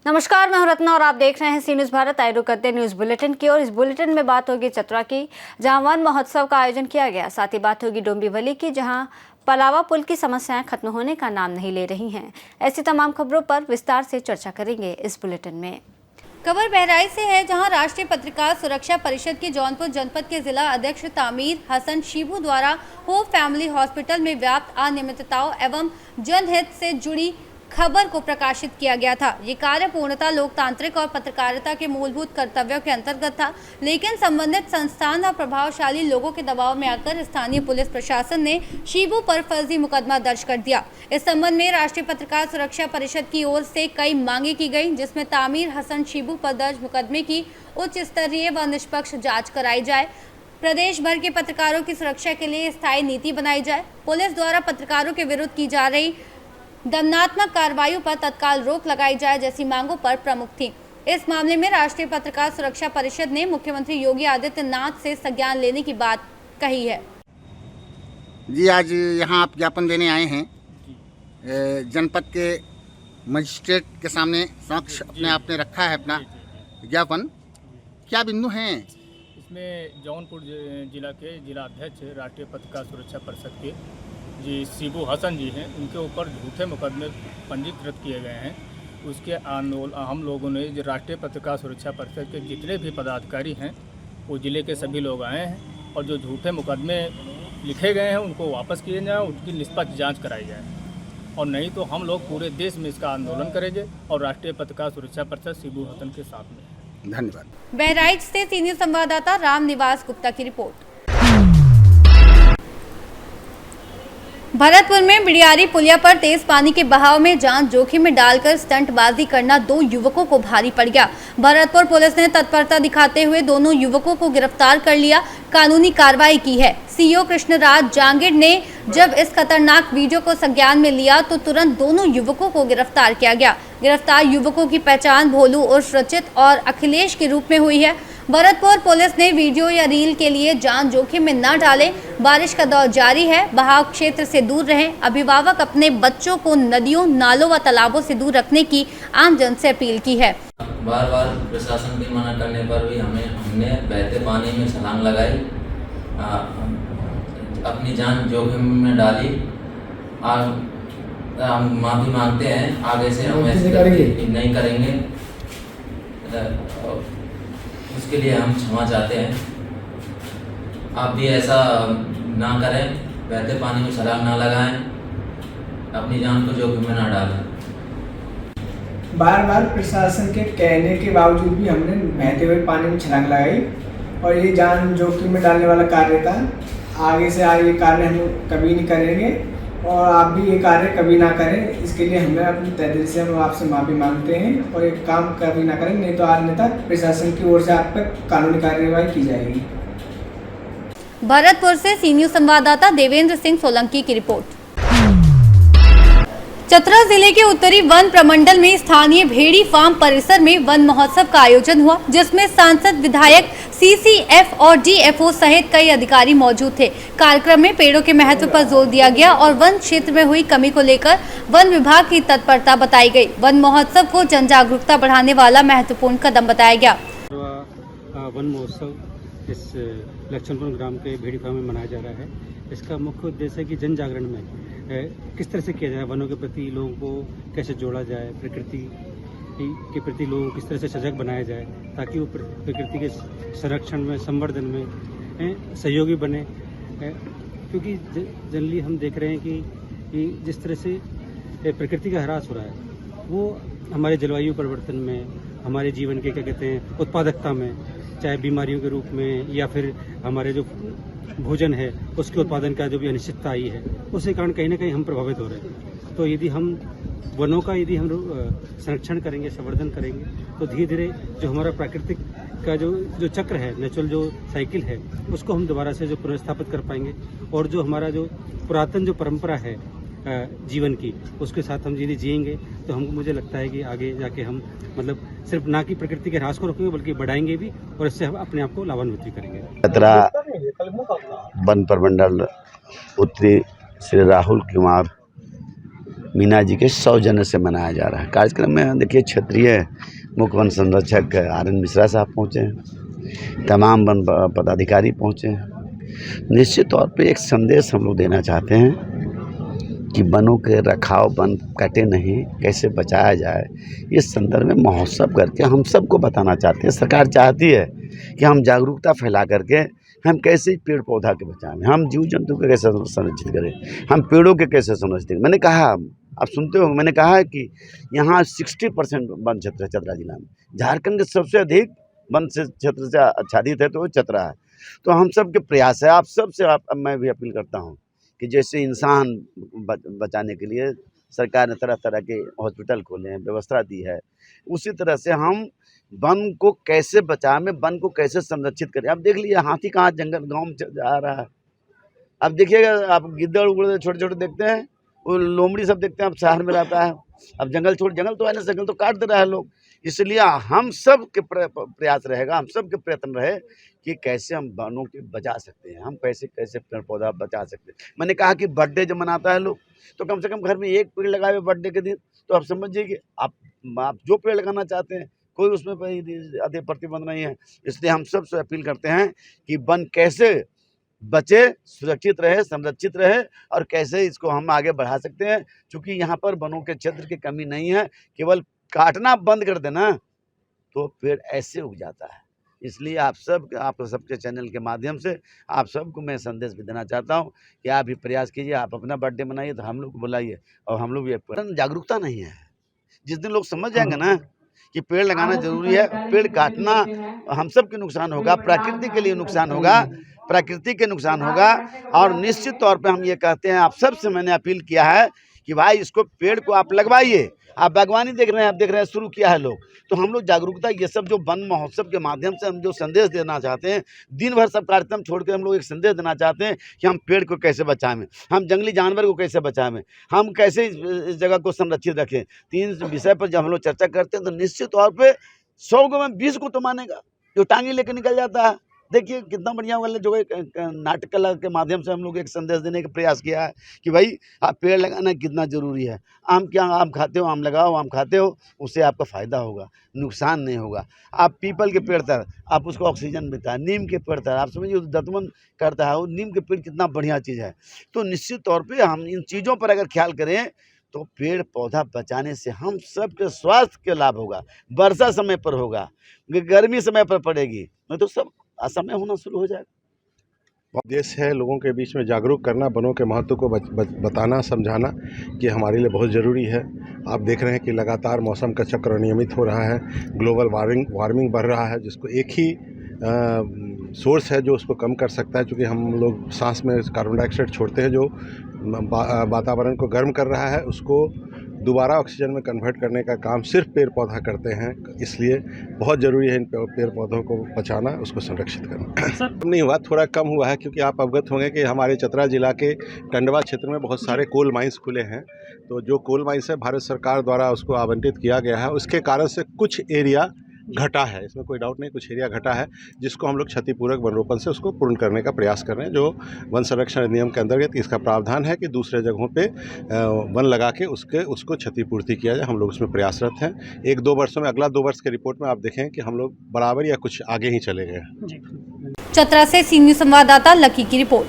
नमस्कार, मैं हूं रत्ना और आप देख रहे हैं सी न्यूज़ भारत। आए रुक करते हैं न्यूज़ बुलेटिन की और इस बुलेटिन में बात होगी चतरा की, जहां वन महोत्सव का आयोजन किया गया। साथ ही बात होगी डोंबिवली की, जहां पलावा पुल की समस्याएं खत्म होने का नाम नहीं ले रही हैं। ऐसी तमाम खबरों पर विस्तार से चर्चा करेंगे इस बुलेटिन में। खबर बहराइच से है, जहां राष्ट्रीय पत्रकार सुरक्षा परिषद के जौनपुर जनपद के जिला अध्यक्ष तामीर हसन शीबू द्वारा होप फैमिली हॉस्पिटल में व्याप्त अनियमितताओं एवं जनहित से जुड़ी खबर को प्रकाशित किया गया था। ये कार्य पूर्णतः लोकतांत्रिक और पत्रकारिता के मूलभूत कर्तव्यों के अंतर्गत था, लेकिन संबंधित संस्थान और प्रभावशाली लोगों के दबाव में आकर स्थानीय पुलिस प्रशासन ने शीबू पर फर्जी मुकदमा दर्ज कर दिया। इस संबंध में राष्ट्रीय पत्रकार सुरक्षा परिषद की ओर से कई मांगे की गई, जिसमें तामीर हसन शीबू पर दर्ज मुकदमे की उच्च स्तरीय व निष्पक्ष जाँच कराई जाए, प्रदेश भर के पत्रकारों की सुरक्षा के लिए स्थायी नीति बनाई जाए, पुलिस द्वारा पत्रकारों के विरुद्ध की जा रही दंडात्मक कार्रवाइयों पर तत्काल रोक लगाई जाए जैसी मांगों पर प्रमुख थी। इस मामले में राष्ट्रीय पत्रकार सुरक्षा परिषद ने मुख्यमंत्री योगी आदित्यनाथ से संज्ञान लेने की बात कही है। जी, आज यहाँ आप ज्ञापन देने आए हैं जनपद के मजिस्ट्रेट के सामने समक्ष अपने आपने रखा है अपना ज्ञापन। क्या बिंदु हैं इसमें? जौनपुर जिला के जिला अध्यक्ष राष्ट्रीय पत्रकार सुरक्षा परिषद के जी शीबू हसन जी हैं, उनके ऊपर झूठे मुकदमे पंजीकृत किए गए हैं। उसके हम लोगों ने जो राष्ट्रीय पत्रकार सुरक्षा परिषद के जितने भी पदाधिकारी हैं वो जिले के सभी लोग आए हैं और जो झूठे मुकदमे लिखे गए हैं उनको वापस किए जाए, उनकी निष्पक्ष जांच कराई जाए, और नहीं तो हम लोग पूरे देश में इसका आंदोलन करेंगे और राष्ट्रीय पत्रकार सुरक्षा परिषद शीबू हसन के साथ में। धन्यवाद। बहराइच से सीनियर संवाददाता राम निवास गुप्ता की रिपोर्ट। भरतपुर में बिड़ियारी पुलिया पर तेज पानी के बहाव में जान जोखिम में डालकर स्टंटबाजी करना 2 युवकों को भारी पड़ गया। भरतपुर पुलिस ने तत्परता दिखाते हुए दोनों युवकों को गिरफ्तार कर लिया, कानूनी कार्रवाई की है। सीओ कृष्णराज जांगिड़ ने जब इस खतरनाक वीडियो को संज्ञान में लिया तो तुरंत दोनों युवकों को गिरफ्तार किया गया। गिरफ्तार युवकों की पहचान भोलू उर्फ रचित और अखिलेश के रूप में हुई है। भरतपुर पुलिस ने वीडियो या रील के लिए जान जोखिम में न डालें, बारिश का दौर जारी है, बहाव क्षेत्र से दूर रहें, अभिभावक अपने बच्चों को नदियों, नालों व तालाबों से दूर रखने की आमजन से अपील की है। बार बार प्रशासन के मना करने पर भी हमने बहते पानी में छलांग लगाई, अपनी जान जोखिम में डाली। हम माफ़ी मांगते हैं, आगे से हम ऐसे नहीं करेंगे, उसके लिए हम क्षमा चाहते हैं। आप भी ऐसा ना करें, बहते पानी में छलांग ना लगाएं, अपनी जान को जोखिम में ना डालें। बार बार प्रशासन के कहने के बावजूद भी हमने बहते हुए पानी में छलांग लगाई और ये जान जोखिम में डालने वाला कार्य था। आगे से आगे ये कार्य हम कभी नहीं करेंगे और आप भी ये कार्य कभी ना करें। इसके लिए हमें अपनी तहे दिल से हम आपसे माफ़ी मांगते हैं और ये काम कभी ना करें, नहीं तो अन्यथा प्रशासन की ओर से आप पर कानूनी कार्रवाई की जाएगी। भरतपुर से सी न्यूज़ संवाददाता देवेंद्र सिंह सोलंकी की रिपोर्ट। चतरा जिले के उत्तरी वन प्रमंडल में स्थानीय भेड़ी फार्म परिसर में वन महोत्सव का आयोजन हुआ, जिसमें सांसद, विधायक, सीसीएफ और डीएफओ सहित कई अधिकारी मौजूद थे। कार्यक्रम में पेड़ों के महत्व पर जोर दिया गया और वन क्षेत्र में हुई कमी को लेकर वन विभाग की तत्परता बताई गई। वन महोत्सव को जन जागरूकता बढ़ाने वाला महत्वपूर्ण कदम बताया गया। वन महोत्सव इस लक्ष्मणपुर ग्राम के भेड़ी फार्म में मनाया जा रहा है। इसका मुख्य उद्देश्य है कि जन जागरण में किस तरह से किया जाए, वनों के प्रति लोगों को कैसे जोड़ा जाए, प्रकृति के प्रति लोगों को किस तरह से सजग बनाया जाए, ताकि वो प्रकृति के संरक्षण में, संवर्धन में सहयोगी बने। क्योंकि जनरली हम देख रहे हैं कि जिस तरह से प्रकृति का ह्रास हो रहा है वो हमारे जलवायु परिवर्तन में, हमारे जीवन के क्या कहते हैं उत्पादकता में, चाहे बीमारियों के रूप में या फिर हमारे जो भोजन है उसके उत्पादन का जो भी अनिश्चितता आई है, उसके कारण कहीं ना कहीं हम प्रभावित हो रहे हैं। तो यदि हम वनों का यदि हम संरक्षण करेंगे, संवर्धन करेंगे, तो धीरे धीरे जो हमारा प्राकृतिक का जो चक्र है, नेचुरल जो साइकिल है, उसको हम दोबारा से जो पुनर्स्थापित कर पाएंगे और जो हमारा जो पुरातन जो परंपरा है जीवन की, उसके साथ हम यदि जिएंगे तो हमको मुझे लगता है कि आगे जाके हम मतलब सिर्फ ना कि प्रकृति के ह्रास को रोकेंगे बल्कि बढ़ाएंगे भी और इससे हम अपने आप को लाभान्वित भी करेंगे। चतरा वन प्रमंडल उत्तरी श्री राहुल कुमार मीना जी के सौजन्य से मनाया जा रहा है। कार्यक्रम में देखिए क्षेत्रीय मुख्य वन संरक्षक RN मिश्रा साहब पहुँचे हैं, तमाम वन पदाधिकारी पहुँचे हैं। निश्चित तौर पे एक संदेश हम लोग देना चाहते हैं कि वनों के रखाव, वन कटे नहीं, कैसे बचाया जाए। इस संदर्भ में महोत्सव करके हम सबको बताना चाहते हैं। सरकार चाहती है कि हम जागरूकता फैला करके हम कैसे पेड़ पौधा के बचाएं, हम जीव जंतु के कैसे संरक्षित करें, हम पेड़ों के कैसे संरक्षित करें। मैंने कहा, आप सुनते हो, मैंने कहा है कि यहाँ 60% वन क्षेत्र है चतरा जिला में। झारखंड के सबसे अधिक वन से क्षेत्र से आच्छादित है तो वो चतरा है। तो हम सब के प्रयास है, आप सब से मैं भी अपील करता हूँ कि जैसे इंसान बचाने के लिए सरकार ने तरह तरह के हॉस्पिटल खोले हैं, व्यवस्था दी है, उसी तरह से हम वन को कैसे बचाएं, वन को कैसे संरक्षित करें। अब देख लीजिए हाथी कहाँ जंगल गांव में जा रहा है। अब देखिएगा आप गिद्दड़ उगड़ छोटे छोटे देखते हैं, वो लोमड़ी सब देखते हैं, अब शहर में रहता है। अब जंगल छोड़, जंगल तो आने से जंगल तो काट दे रहा है लोग। इसलिए हम सब के प्रयास रहेगा, हम सब के प्रयत्न रहे कि कैसे हम वनों के बचा सकते हैं, हम कैसे कैसे पेड़ पौधा बचा सकते हैं। मैंने कहा कि बर्थडे जब मनाता है लोग तो कम से कम घर में एक पेड़ लगाए बर्थडे के दिन, तो आप समझिए कि आप जो पेड़ लगाना चाहते हैं, कोई उसमें अधिक प्रतिबंध नहीं है। इसलिए हम सब से अपील करते हैं कि वन कैसे बचे, सुरक्षित रहे, संरक्षित रहे और कैसे इसको हम आगे बढ़ा सकते हैं। क्योंकि यहाँ पर वनों के क्षेत्र की कमी नहीं है, केवल काटना बंद कर देना तो पेड़ ऐसे उग जाता है। इसलिए आप सबके चैनल के माध्यम से आप सबको मैं संदेश भी देना चाहता हूँ कि आप भी प्रयास कीजिए, आप अपना बर्थडे मनाइए तो हम लोग को बुलाइए और हम लोग भी। जागरूकता नहीं है, जिस दिन लोग समझ जाएंगे ना कि पेड़ लगाना जरूरी है, पेड़ काटना हम सब के नुकसान होगा, प्रकृति के लिए नुकसान होगा, प्रकृति के नुकसान होगा। और निश्चित तौर पे हम ये कहते हैं, आप सबसे मैंने अपील किया है कि भाई इसको पेड़ को आप लगवाइए। आप बागवानी देख रहे हैं, आप देख रहे हैं शुरू किया है लोग, तो हम लोग जागरूकता ये सब जो वन महोत्सव के माध्यम से हम जो संदेश देना चाहते हैं, दिन भर सब कार्यक्रम छोड़ के हम लोग एक संदेश देना चाहते हैं कि हम पेड़ को कैसे बचाएं, हम जंगली जानवर को कैसे बचाएं, हम कैसे इस जगह को संरक्षित रखें। 3 विषय पर जब हम लोग चर्चा करते हैं तो निश्चित तौर पर 100 को में 20 को तो मानेगा जो टांगी लेकर निकल जाता है। देखिए कितना बढ़िया वाले जो नाटक कला के माध्यम से हम लोग एक संदेश देने का प्रयास किया है कि भाई आप पेड़ लगाना कितना ज़रूरी है। आम खाते हो, आम लगाओ, आम खाते हो, उससे आपका फ़ायदा होगा, नुकसान नहीं होगा। आप पीपल के पेड़ तर आप उसको ऑक्सीजन मिलता है, नीम के पेड़ तर आप समझिए दतमन करता है, वो नीम के पेड़ कितना बढ़िया चीज़ है। तो निश्चित तौर पर हम इन चीज़ों पर अगर ख्याल करें तो पेड़ पौधा बचाने से हम सब के स्वास्थ्य के लाभ होगा। वर्षा समय पर होगा, गर्मी समय पर पड़ेगी, नहीं तो सब असमय होना शुरू हो जाएगा। उद्देश्य है लोगों के बीच में जागरूक करना, वनों के महत्व को बताना, समझाना कि हमारे लिए बहुत ज़रूरी है। आप देख रहे हैं कि लगातार मौसम का चक्र अनियमित हो रहा है, ग्लोबल वार्मिंग बढ़ रहा है, जिसको एक ही सोर्स है जो उसको कम कर सकता है। क्योंकि हम लोग सांस में कार्बन डाइऑक्साइड छोड़ते हैं जो वातावरण को गर्म कर रहा है, उसको दोबारा ऑक्सीजन में कन्वर्ट करने का काम सिर्फ पेड़ पौधा करते हैं। इसलिए बहुत ज़रूरी है इन पेड़ पौधों को बचाना, उसको संरक्षित करना। नहीं हुआ, थोड़ा कम हुआ है, क्योंकि आप अवगत होंगे कि हमारे चतरा जिला के टंडवा क्षेत्र में बहुत सारे कोल माइंस खुले हैं। तो जो कोल माइंस है भारत सरकार द्वारा उसको आवंटित किया गया है, उसके कारण से कुछ एरिया घटा है, इसमें कोई डाउट नहीं, कुछ एरिया घटा है जिसको हम लोग क्षतिपूरक वन रोपण से उसको पूर्ण करने का प्रयास कर रहे हैं। जो वन संरक्षण अधिनियम के अंतर्गत इसका प्रावधान है कि दूसरे जगहों पे वन लगा के उसको क्षतिपूर्ति किया जाए। हम लोग उसमें प्रयासरत हैं। 1-2 वर्षों में, अगला 2 वर्ष के रिपोर्ट में आप देखें कि हम लोग बराबर या कुछ आगे ही चले गए हैं। चतरा से सी न्यूज़ संवाददाता लकी की रिपोर्ट।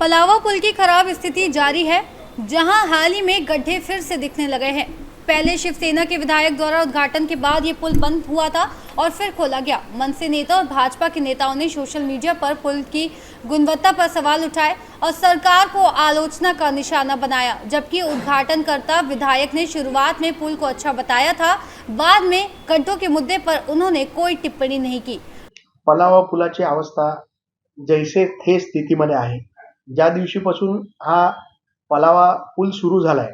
पलावा पुल की खराब स्थिति जारी है, जहां हाल ही में गड्ढे फिर से दिखने लगे हैं। पहले शिवसेना के विधायक द्वारा उद्घाटन के बाद ये पुल बंद हुआ था और फिर खोला गया। मनसे नेता और भाजपा के नेताओं ने सोशल मीडिया पर पुल की गुणवत्ता पर सवाल उठाए और सरकार को आलोचना का निशाना बनाया। जबकि उद्घाटनकर्ता विधायक ने शुरुआत में पुल को अच्छा बताया था, बाद में गड्ढों के मुद्दे पर उन्होंने कोई टिप्पणी नहीं की। पलावा पुलाची अवस्था जैसे थे स्थितीमध्ये आहे। ज्या दिवशीपासून हा पलावा पूल सुरू झालाय,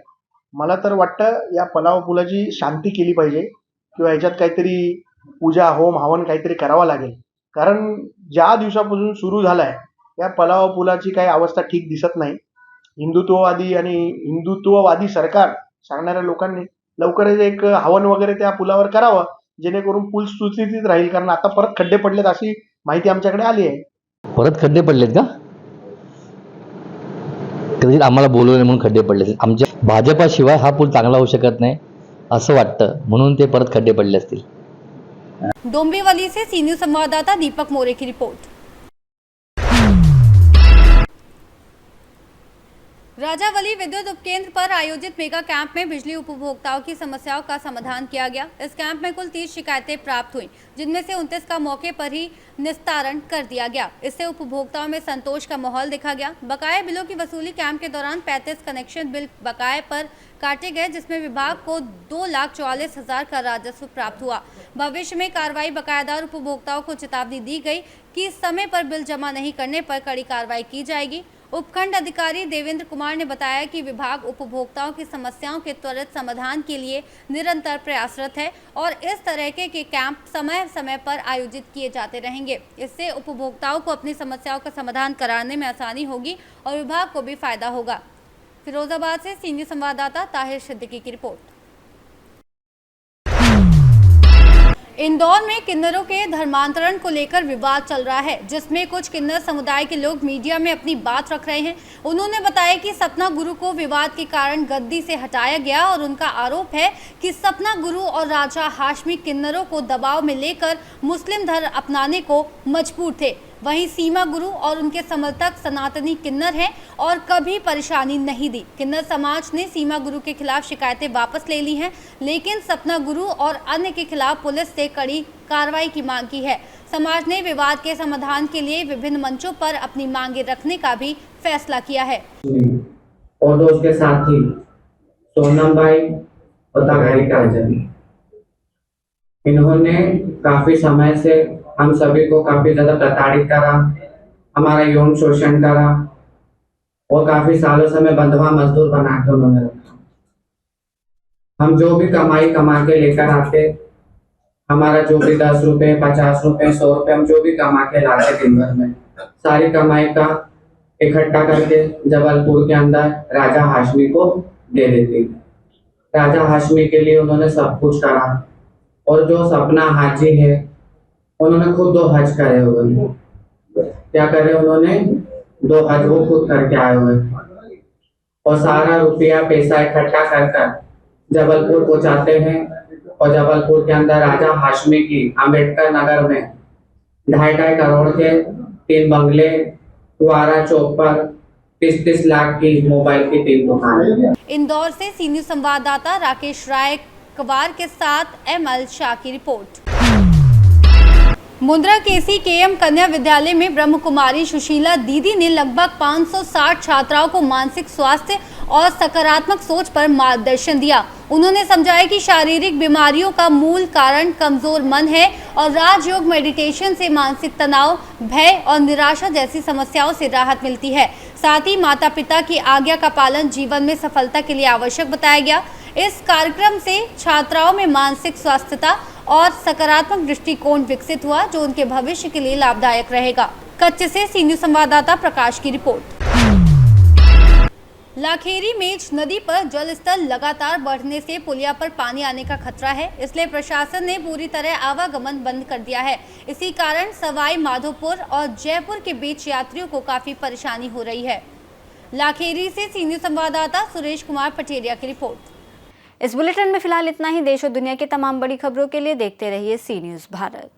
मला तर वाटतं या पलावा पुलाची शांती केली पाहिजे किंवा ह्याच्यात काहीतरी पूजा होम हवन काहीतरी करावा लागेल। कारण ज्या दिवसापासून सुरू झालाय या पलावा पुलाची काही अवस्था ठीक दिसत नाही। हिंदुत्ववादी आणि हिंदुत्ववादी सरकार सांगणाऱ्या लोकांनी लवकरच एक हवन वगैरे त्या पुलावर करावं, जेणेकरून पूल सुस्थितीत राहील। कारण आता परत खड्डे पडलेत अशी माहिती आमच्याकडे आली आहे। परत खड्डे पडलेत का? कदाचित आम्हाला बोलवलं नाही म्हणून खड्डे पडले असतील. आमच्या भाजपाशिवाय हा पूल चांगला होऊ शकत नाही असं वाटतं, म्हणून ते परत खड्डे पडले असतील. डोंबिवली से सी न्यूज़ संवाददाता दीपक मोरे की रिपोर्ट। राजावली विद्युत उपकेंद्र पर आयोजित मेगा कैंप में बिजली उपभोक्ताओं की समस्याओं का समाधान किया गया। इस कैंप में कुल 30 शिकायतें प्राप्त हुई, जिनमें से 29 का मौके पर ही निस्तारण कर दिया गया। इससे उपभोक्ताओं में संतोष का माहौल देखा गया। बकाया बिलों की वसूली कैंप के दौरान 35 कनेक्शन बिल बकाये पर काटे गए, जिसमें विभाग को 2,44,000 का राजस्व प्राप्त हुआ। भविष्य में कार्रवाई बकायादार उपभोक्ताओं को चेतावनी दी गई कि समय पर बिल जमा नहीं करने पर कड़ी कार्रवाई की जाएगी। उपखंड अधिकारी देवेंद्र कुमार ने बताया कि विभाग उपभोक्ताओं की समस्याओं के त्वरित समाधान के लिए निरंतर प्रयासरत है और इस तरह के कैंप समय समय पर आयोजित किए जाते रहेंगे। इससे उपभोक्ताओं को अपनी समस्याओं का समाधान कराने में आसानी होगी और विभाग को भी फायदा होगा। फिरोजाबाद से सीनियर संवाददाता ताहिर सिद्दीकी की रिपोर्ट। इंदौर में किन्नरों के धर्मांतरण को लेकर विवाद चल रहा है, जिसमें कुछ किन्नर समुदाय के लोग मीडिया में अपनी बात रख रहे हैं। उन्होंने बताया कि सपना गुरु को विवाद के कारण गद्दी से हटाया गया और उनका आरोप है कि सपना गुरु और राजा हाशमी किन्नरों को दबाव में लेकर मुस्लिम धर्म अपनाने को मजबूर थे। वहीं सीमा गुरु और उनके समर्थक सनातनी किन्नर हैं और कभी परेशानी नहीं दी। किन्नर समाज ने सीमा गुरु के खिलाफ शिकायतें वापस ले ली हैं, लेकिन सपना गुरु और अन्य के खिलाफ पुलिस से कड़ी कार्रवाई की मांग की है। समाज ने विवाद के समाधान के लिए विभिन्न मंचों पर अपनी मांगे रखने का भी फैसला किया है। और उसके साथ ही सोनम भाई और तगारी काजल, इन्होंने काफी समय से हम सभी को काफी ज्यादा प्रताड़ित करा, हमारा यौन शोषण करा और काफी सालों से हमें बंधुआ मजदूर बना के उन्होंने रखा। हम जो भी कमाई कमा के लेकर आते, हमारा जो भी 10 रुपए 50 रुपए 100 रुपए हम जो भी कमा के लाते दिन भर में, सारी कमाई का इकट्ठा करके जबलपुर के अंदर राजा हाशमी को दे देती। राजा हाशमी के लिए उन्होंने सब कुछ करा और जो सपना हाजी है उन्होंने खुद 2 हज करे हुए। क्या करे उन्होंने 2 हज वो खुद करके आए हुए और सारा रुपया पैसा इकट्ठा कर जबलपुर पहुंचाते हैं और जबलपुर के अंदर राजा हाशमी की अंबेडकर नगर में 2.5 करोड़ के 3 बंगले, कुआरा चौक पर 30 लाख की मोबाइल की 3 दुकानें। इंदौर से सीनियर संवाददाता राकेश राय कवार के साथ एमएल शाह की रिपोर्ट। मुंद्रा केसी केएम कन्या विद्यालय में ब्रह्म कुमारी सुशीला दीदी ने लगभग 560 छात्राओं को मानसिक स्वास्थ्य और सकारात्मक सोच पर मार्गदर्शन दिया। उन्होंने समझाया कि शारीरिक बीमारियों का मूल कारण कमजोर मन है और राजयोग मेडिटेशन से मानसिक तनाव, भय और निराशा जैसी समस्याओं से राहत मिलती है। साथ ही माता पिता की आज्ञा का पालन जीवन में सफलता के लिए आवश्यक बताया गया। इस कार्यक्रम से छात्राओं में मानसिक स्वास्थ्यता और सकारात्मक दृष्टिकोण विकसित हुआ, जो उनके भविष्य के लिए लाभदायक रहेगा। कच्छ से सीनियर संवाददाता प्रकाश की रिपोर्ट। लाखेरी मेज नदी पर जल स्तर लगातार बढ़ने से पुलिया पर पानी आने का खतरा है, इसलिए प्रशासन ने पूरी तरह आवागमन बंद कर दिया है। इसी कारण सवाई माधोपुर और जयपुर के बीच यात्रियों को काफी परेशानी हो रही है। लाखेरी से सीनियर संवाददाता सुरेश कुमार पटेरिया की रिपोर्ट। इस बुलेटिन में फिलहाल इतना ही। देश और दुनिया की तमाम बड़ी खबरों के लिए देखते रहिए सी न्यूज़ भारत।